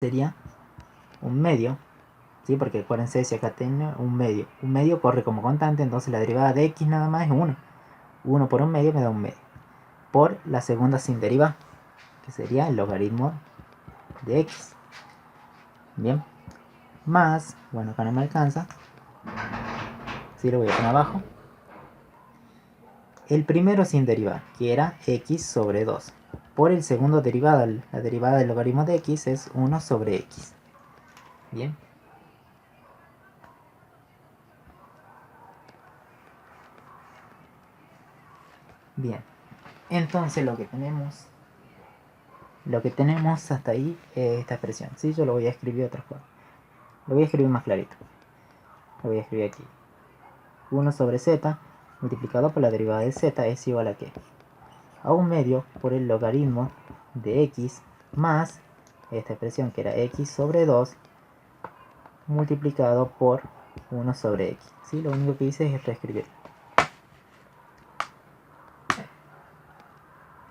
sería un medio, ¿sí? Porque acuérdense, si acá tiene un medio corre como constante, entonces la derivada de x nada más es 1. 1 por un medio me da un medio. Por la segunda sin derivar, que sería el logaritmo de x. Bien. Más, bueno, acá no me alcanza. Sí, lo voy a poner abajo. El primero sin derivar, que era x sobre 2. Por el segundo derivado, la derivada del logaritmo de x es 1 sobre x. Bien. Bien. Entonces lo que tenemos hasta ahí es esta expresión. ¿Sí? Yo lo voy a escribir de otra forma. Lo voy a escribir más clarito. Lo voy a escribir aquí. 1 sobre z multiplicado por la derivada de z es igual a ¿qué? A un medio por el logaritmo de x más esta expresión que era x sobre 2 multiplicado por 1 sobre x. ¿Sí? Lo único que hice es reescribir.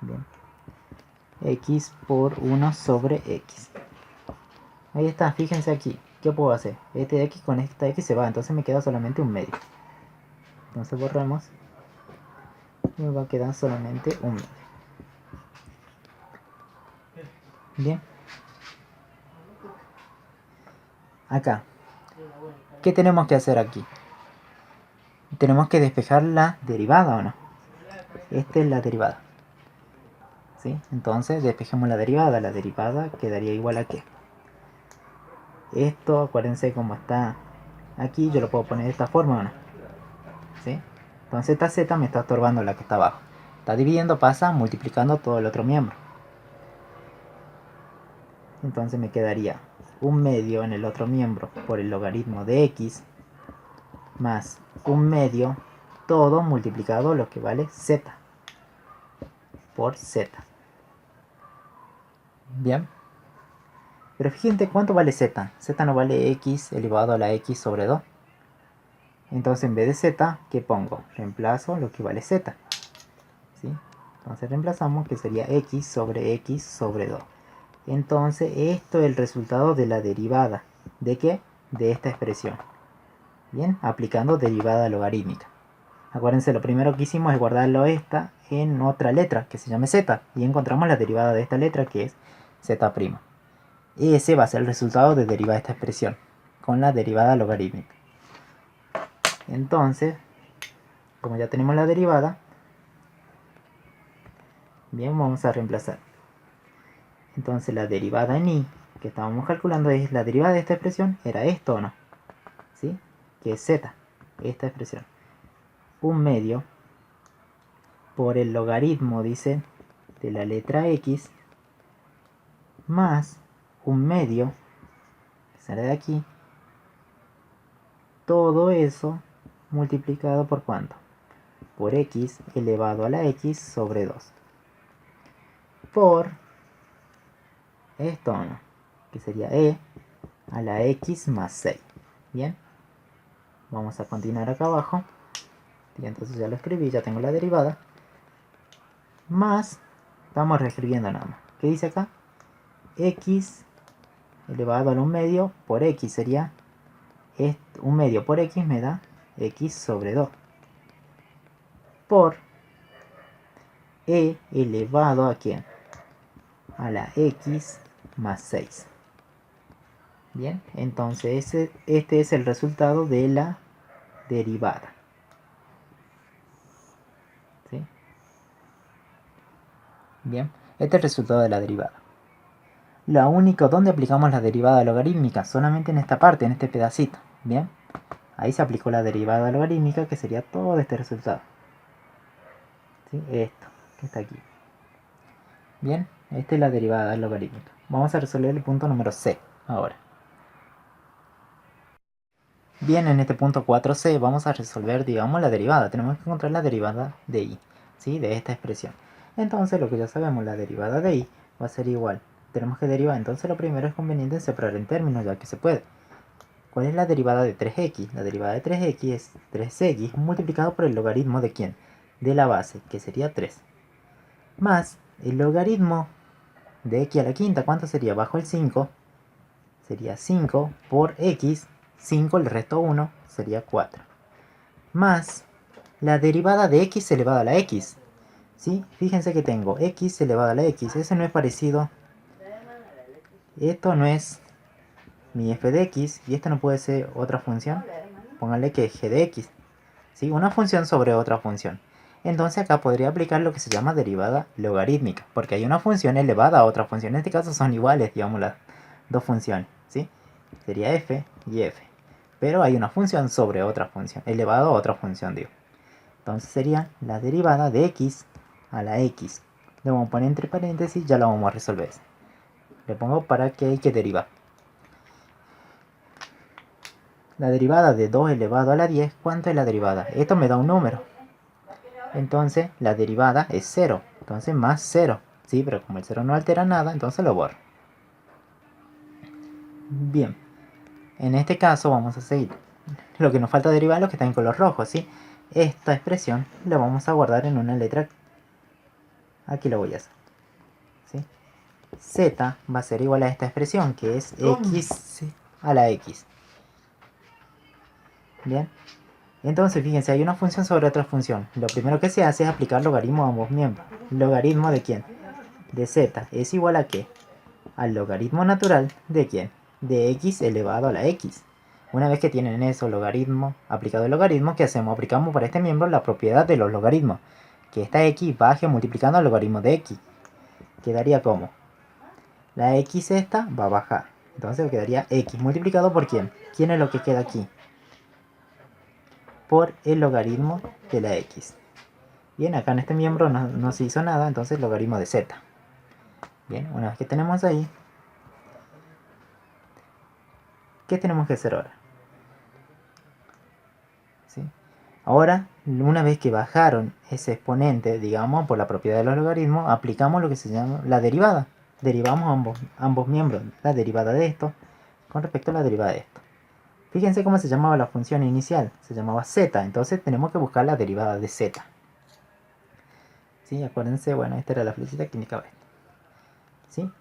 Bien. X por 1 sobre x. Ahí está, fíjense aquí. ¿Qué puedo hacer? Este x con esta x se va, entonces me queda solamente un medio. Entonces borramos. Y me va a quedar solamente un medio. Bien. Acá. ¿Qué tenemos que hacer aquí? Tenemos que despejar la derivada, ¿o no? Esta es la derivada. ¿Sí? Entonces despejemos la derivada. La derivada quedaría igual a ¿qué? Esto, acuérdense cómo está aquí, yo lo puedo poner de esta forma, ¿o no? ¿Sí? Entonces esta z me está estorbando la que está abajo. Está dividiendo, pasa multiplicando todo el otro miembro. Entonces me quedaría un medio en el otro miembro por el logaritmo de x más un medio todo multiplicado lo que vale z por z. Bien. Pero fíjense cuánto vale z. Z no vale x elevado a la x sobre 2. Entonces en vez de z, ¿qué pongo? Reemplazo lo que vale z. ¿Sí? Entonces reemplazamos que sería x sobre 2. Entonces esto es el resultado de la derivada. ¿De qué? De esta expresión. Bien, aplicando derivada logarítmica. Acuérdense, lo primero que hicimos es guardarlo esta en otra letra que se llame z. Y encontramos la derivada de esta letra que es z'. Ese va a ser el resultado de derivar esta expresión con la derivada logarítmica. Entonces, como ya tenemos la derivada, bien, vamos a reemplazar. Entonces la derivada en y que estábamos calculando es la derivada de esta expresión, era esto o no, ¿sí? Que es z, esta expresión. Un medio por el logaritmo, dice, de la letra x más un medio, que sale de aquí, todo eso multiplicado por ¿cuánto? Por x elevado a la x sobre 2. Por esto, ¿no? Que sería e a la x más 6. Bien, vamos a continuar acá abajo. Y entonces ya lo escribí, ya tengo la derivada. Más, estamos reescribiendo nada más. ¿Qué dice acá? X elevado a un medio por x sería un medio por x me da x sobre 2 por e elevado a ¿quién? A la x más 6. Bien, entonces este es el resultado de la derivada. ¿Sí? Bien, este es el resultado de la derivada. Lo único donde aplicamos la derivada logarítmica, solamente en esta parte, en este pedacito. Bien, ahí se aplicó la derivada logarítmica, que sería todo este resultado. ¿Sí? Esto, que está aquí. Bien, esta es la derivada logarítmica. Vamos a resolver el punto número C ahora. Bien, en este punto 4C vamos a resolver, digamos, la derivada. Tenemos que encontrar la derivada de y, ¿sí? De esta expresión. Entonces, lo que ya sabemos, la derivada de y va a ser igual. Tenemos que derivar, entonces lo primero es conveniente separar en términos, ya que se puede. ¿Cuál es la derivada de 3x? La derivada de 3x es 3x multiplicado por el logaritmo de ¿quién? De la base, que sería 3. Más el logaritmo de x a la quinta, ¿cuánto sería? Bajo el 5, sería 5 por x, 5 le resto 1, sería 4. Más la derivada de x elevado a la x. ¿Sí? Fíjense que tengo x elevado a la x. Eso no es parecido. Esto no es mi f de x y esto no puede ser otra función. Pónganle que es g de x. ¿Sí? Una función sobre otra función. Entonces acá podría aplicar lo que se llama derivada logarítmica, porque hay una función elevada a otra función. En este caso son iguales, digamos, las dos funciones, ¿sí? Sería f y f. Pero hay una función sobre otra función, elevado a otra función, digo. Entonces sería la derivada de x a la x. Le vamos a poner entre paréntesis, ya lo vamos a resolver. Le pongo para que hay que derivar. La derivada de 2 elevado a la 10, ¿cuánto es la derivada? Esto me da un número. Entonces la derivada es 0. Entonces más 0. Sí, pero como el 0 no altera nada, entonces lo borro. Bien. En este caso vamos a seguir. Lo que nos falta derivar es lo que está en color rojo, ¿sí? Esta expresión la vamos a guardar en una letra. Aquí lo voy a hacer. ¿Sí? Z va a ser igual a esta expresión, que es x a la x. Bien. Entonces, fíjense, hay una función sobre otra función. Lo primero que se hace es aplicar logaritmo a ambos miembros. ¿Logaritmo de quién? De z es igual a ¿qué? Al logaritmo natural de quién? De x elevado a la x. Una vez que tienen eso, logaritmo, aplicado el logaritmo, ¿qué hacemos? Aplicamos para este miembro la propiedad de los logaritmos. Que esta x baje multiplicando el logaritmo de x. Quedaría como la x esta va a bajar. Entonces quedaría x multiplicado por ¿quién? ¿Quién es lo que queda aquí? Por el logaritmo de la x. Bien, acá en este miembro no se hizo nada, entonces logaritmo de z. Bien, una vez que tenemos ahí, ¿qué tenemos que hacer ahora? ¿Sí? Ahora, una vez que bajaron ese exponente, digamos, por la propiedad de los logaritmos, aplicamos lo que se llama la derivada. Derivamos ambos miembros, la derivada de esto con respecto a la derivada de esto. Fíjense cómo se llamaba la función inicial, se llamaba z, entonces tenemos que buscar la derivada de z. ¿Sí? Acuérdense, bueno, esta era la flechita que indicaba esto. ¿Sí?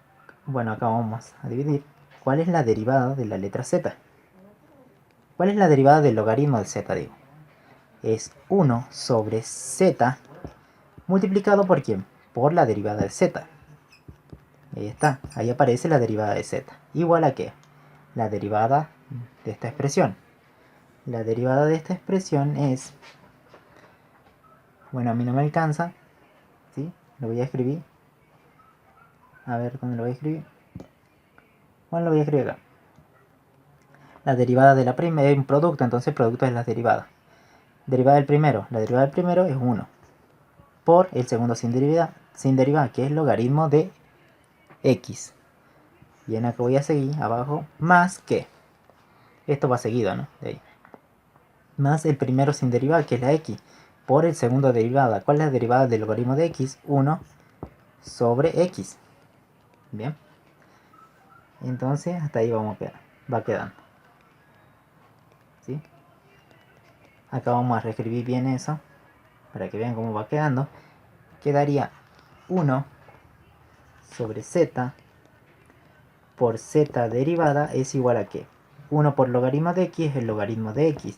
Bueno, acá vamos a dividir. ¿Cuál es la derivada de la letra z? ¿Cuál es la derivada del logaritmo de z, digo? Es 1 sobre z multiplicado por ¿quién? Por la derivada de z. Ahí está, ahí aparece la derivada de z. ¿Igual a qué? La derivada de esta expresión. La derivada de esta expresión es... Bueno, a mí no me alcanza, ¿sí? Lo voy a escribir. A ver, ¿dónde lo voy a escribir? Bueno, lo voy a escribir acá. La derivada de la primera es un producto, entonces el producto es la derivada. Derivada del primero. La derivada del primero es 1. Por el segundo sin derivada, que es logaritmo de x. Bien, acá voy a seguir abajo. Más que. Esto va seguido, ¿no? De ahí. Más el primero sin derivada, que es la x. Por el segundo derivada. ¿Cuál es la derivada del logaritmo de x? 1 sobre x. Bien. Entonces, hasta ahí vamos a quedar. Va quedando. ¿Sí? Acá vamos a reescribir bien eso. Para que vean cómo va quedando. Quedaría 1 sobre z por z derivada es igual a ¿qué? 1 por logaritmo de x es el logaritmo de x.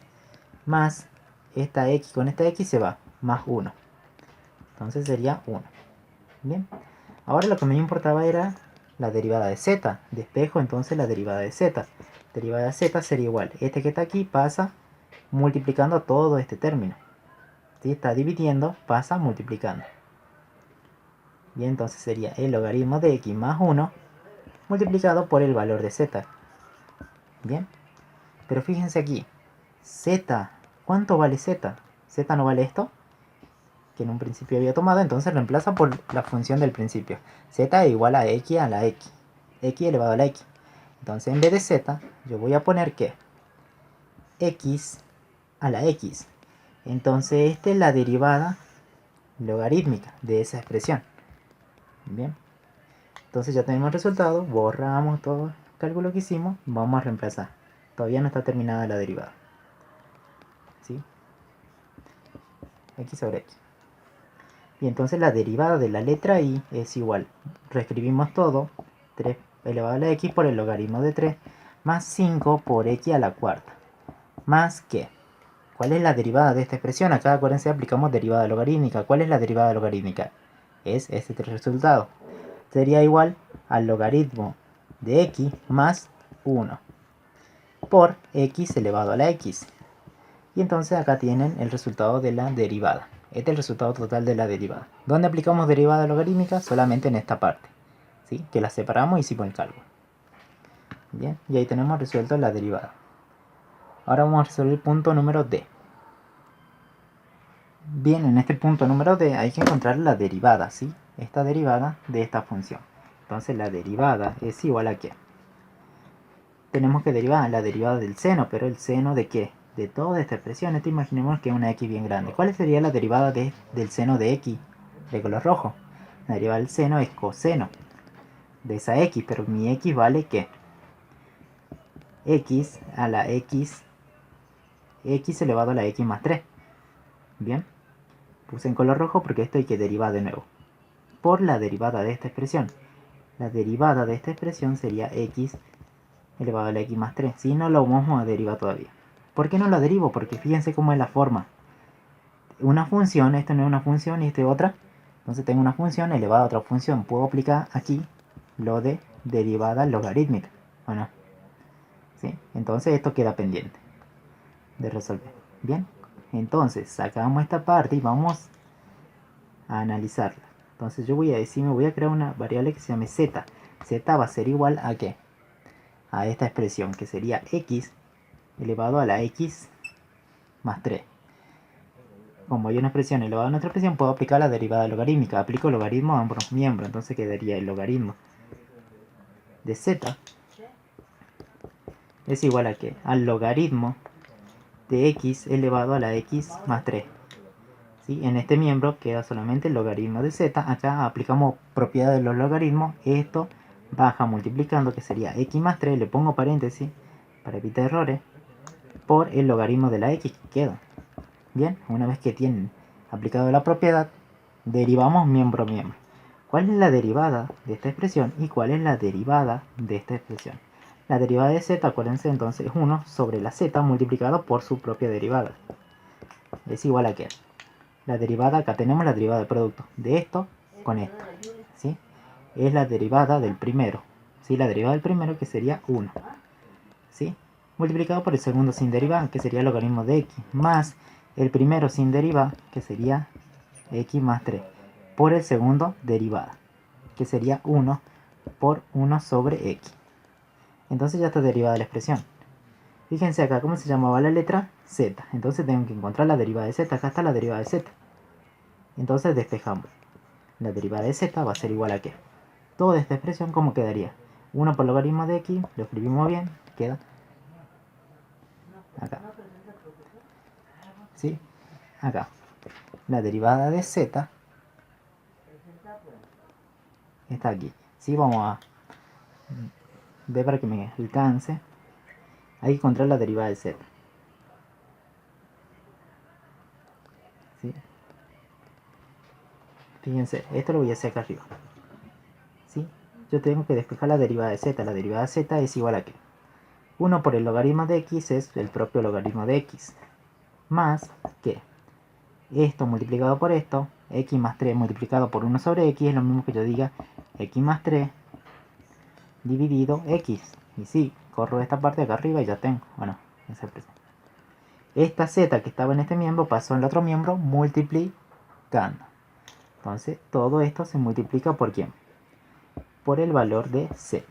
Más esta x con esta x se va. Más 1. Entonces sería 1. Bien. Ahora lo que me importaba era la derivada de z. Despejo entonces la derivada de z. Derivada de z sería igual. Este que está aquí pasa multiplicando todo este término. ¿Sí? Está dividiendo, pasa multiplicando. Y entonces sería el logaritmo de x más 1 multiplicado por el valor de z. Bien. Pero fíjense aquí. Z. ¿Cuánto vale z? Z no vale esto, que en un principio había tomado, entonces reemplaza por la función del principio. Z es igual a x a la x. X elevado a la x. Entonces en vez de z, yo voy a poner que x a la x. Entonces esta es la derivada logarítmica de esa expresión. Bien. Entonces ya tenemos el resultado, borramos todo el cálculo que hicimos, vamos a reemplazar. Todavía no está terminada la derivada. ¿Sí? X sobre x. Y entonces la derivada de la letra i es igual. Reescribimos todo, 3 elevado a la x por el logaritmo de 3. más 5 por x a la cuarta, más que, ¿cuál es la derivada de esta expresión? Acá acuérdense, aplicamos derivada logarítmica. ¿Cuál es la derivada logarítmica? Es este resultado. Sería igual al logaritmo de x más 1 por x elevado a la x. Y entonces acá tienen el resultado de la derivada. Este es el resultado total de la derivada. ¿Dónde aplicamos derivada logarítmica? Solamente en esta parte, ¿sí? Que la separamos y hicimos el cálculo. Bien, y ahí tenemos resuelto la derivada. Ahora vamos a resolver el punto número D. Bien, en este punto número D hay que encontrar la derivada, ¿sí? Esta derivada de esta función. Entonces la derivada es igual a ¿qué? Tenemos que derivar la derivada del seno, pero ¿el seno de qué? De toda esta expresión. Esto imaginemos que es una x bien grande. ¿Cuál sería la derivada del seno de x de color rojo? La derivada del seno es coseno de esa x, pero mi x vale ¿qué? X a la x elevado a la x más 3. Bien, puse en color rojo porque esto hay que derivar de nuevo por la derivada de esta expresión. La derivada de esta expresión sería x elevado a la x más 3. Si no lo vamos a derivar todavía. ¿Por qué no lo derivo? Porque fíjense cómo es la forma. Una función, esto no es una función y esto es otra. Entonces tengo una función elevada a otra función. Puedo aplicar aquí lo de derivada logarítmica, ¿o no? ¿Sí? Entonces esto queda pendiente de resolver. Bien, entonces sacamos esta parte y vamos a analizarla. Entonces yo voy a decir, me voy a crear una variable que se llame z. Z va a ser igual a ¿qué? A esta expresión que sería x elevado a la x más 3. Como hay una expresión elevada a otra expresión, puedo aplicar la derivada logarítmica. Aplico logaritmo a ambos miembros, entonces quedaría el logaritmo de z es igual a ¿qué? Al logaritmo de x elevado a la x más 3. ¿Sí? En este miembro queda solamente el logaritmo de z. Acá aplicamos propiedad de los logaritmos. Esto baja multiplicando, que sería x más 3, le pongo paréntesis para evitar errores, por el logaritmo de la x que queda. Bien, una vez que tienen aplicado la propiedad, derivamos miembro a miembro. ¿Cuál es la derivada de esta expresión y cuál es la derivada de esta expresión? La derivada de z, acuérdense entonces, es 1 sobre la z multiplicado por su propia derivada. Es igual a ¿qué? La derivada, acá tenemos la derivada del producto de esto con esto, ¿sí? Es la derivada del primero, ¿sí? La derivada del primero que sería 1, ¿sí? Multiplicado por el segundo sin derivada, que sería el logaritmo de x, más el primero sin derivada, que sería x más 3, por el segundo derivada, que sería 1 por 1 sobre x. Entonces ya está derivada la expresión. Fíjense acá cómo se llamaba la letra z. Entonces tengo que encontrar la derivada de z. Acá está la derivada de z. Entonces despejamos. La derivada de z va a ser igual a ¿qué? Toda esta expresión, ¿cómo quedaría? 1 por logaritmo de x, lo escribimos bien, queda acá. ¿Sí? Acá. La derivada de z está aquí. ¿Sí? Vamos a ver para que me alcance. Hay que encontrar la derivada de z. ¿Sí? Fíjense, esto lo voy a hacer acá arriba. ¿Sí? Yo tengo que despejar la derivada de z. La derivada de z es igual a ¿qué? 1 por el logaritmo de x es el propio logaritmo de x. Más que esto multiplicado por esto, x más 3 multiplicado por 1 sobre x, es lo mismo que yo diga x más 3 dividido x. Y sí, corro esta parte de acá arriba y ya tengo. Bueno, esa expresión. Esta z que estaba en este miembro pasó en el otro miembro multiplicando. Entonces todo esto se multiplica por ¿quién? Por el valor de z.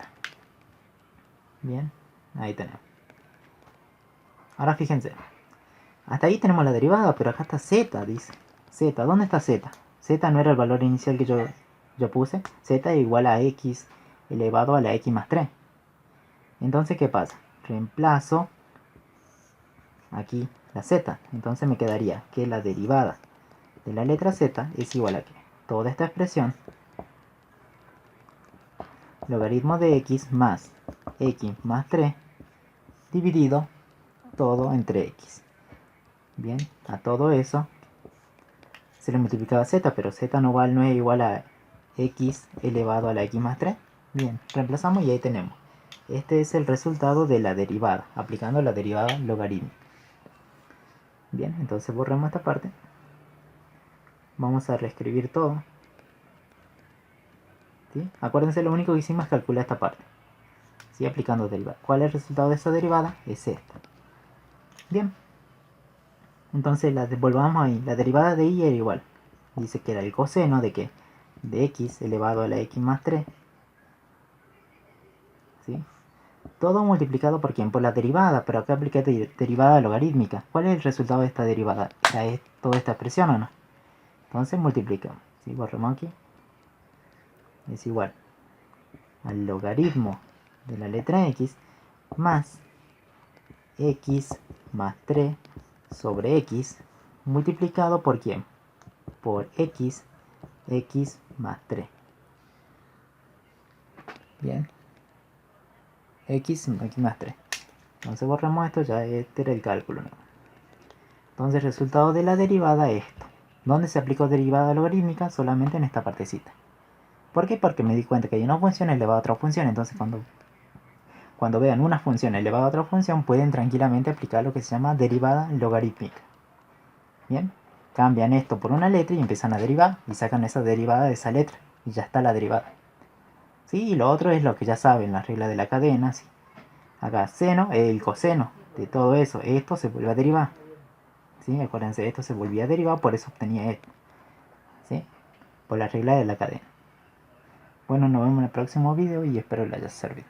Bien, ahí tenemos. Ahora fíjense. Hasta ahí tenemos la derivada, pero acá está z, dice. Z, ¿dónde está z? Z no era el valor inicial que yo puse. Z es igual a x elevado a la x más 3. Entonces, ¿qué pasa? Reemplazo aquí la z. Entonces me quedaría que la derivada de la letra z es igual a que toda esta expresión, logaritmo de x más 3 dividido todo entre x. Bien, a todo eso se le multiplicaba z, pero z no es igual a x elevado a la x más 3. Bien, reemplazamos y ahí tenemos Este es el resultado de la derivada, aplicando la derivada logarítmica. Bien, entonces borramos esta parte. Vamos a reescribir todo. ¿Sí? Acuérdense, lo único que hicimos es calcular esta parte. ¿Sí? Aplicando derivada. ¿Cuál es el resultado de esa derivada? Es esta. Bien. Entonces volvamos ahí. La derivada de y era igual. Dice que era el coseno de ¿qué? De x elevado a la x más 3. ¿Sí? Todo multiplicado por ¿quién? Por la derivada, pero acá apliqué derivada logarítmica. ¿Cuál es el resultado de esta derivada? ¿Es toda esta expresión o no? Entonces multiplicamos. ¿Sí? Borramos aquí. Es igual al logaritmo de la letra x más x más 3 sobre x multiplicado por ¿quién? Por x más 3. Bien. X más 3. Entonces borramos esto, ya este era el cálculo, ¿no? Entonces el resultado de la derivada es esto. ¿Dónde se aplicó derivada logarítmica? Solamente en esta partecita. ¿Por qué? Porque me di cuenta que hay una función elevada a otra función. Entonces cuando vean una función elevada a otra función, pueden tranquilamente aplicar lo que se llama derivada logarítmica. Bien, cambian esto por una letra y empiezan a derivar y sacan esa derivada de esa letra y ya está la derivada. ¿Sí? Y lo otro es lo que ya saben, la regla de la cadena. ¿Sí? Acá seno, el coseno de todo eso, esto se vuelve a derivar. ¿Sí? Acuérdense, esto se volvía a derivar, por eso obtenía esto. ¿Sí? Por la regla de la cadena. Bueno, nos vemos en el próximo video y espero les haya servido.